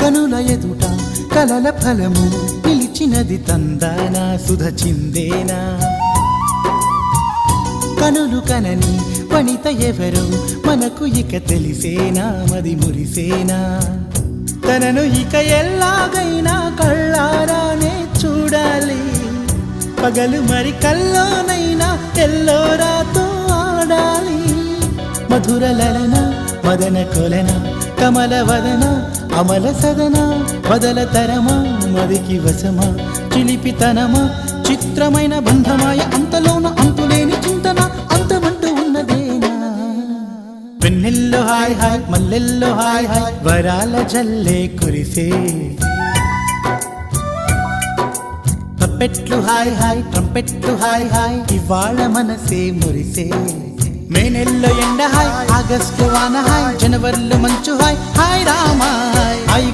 కనుల ఎదుట కలల ఫలము నిలిచినది తందానా సుధ చిందేనా కనులు కనని వనిత ఎవరు మనకు ఇక తెలిసేనా మది మురిసేనా తనను ఇక ఎల్లాగైనా కళ్ళారానే చూడాలి పగలు మరి కల్లోనైనా ఎల్లోరాతో ఆడాలి మధుర లలన మదన కొలన కమల వదన అమల సదన వదల తరమా మదికి వశమా చిలిపితనమా చిత్రమైన బంధమాయ అంతలోన అంతులేని చింతన అంతమంటూ ఉన్నదేనా వెన్నెల్లో హాయ్ హాయ్ మల్లెల్లో హాయ్ హాయ్ వరాల జల్లే కురిసే తప్పెట్లు హాయ్ హాయ్ ట్రంపెట్లు హాయ్ హాయ్ ఇవాళ మనసే మురిసే మే నెలలో ఎండ హాయ్ ఆగస్టు వాన హాయ్ జనవరిలో మంచు హాయ్ హాయ్ రామా హాయ్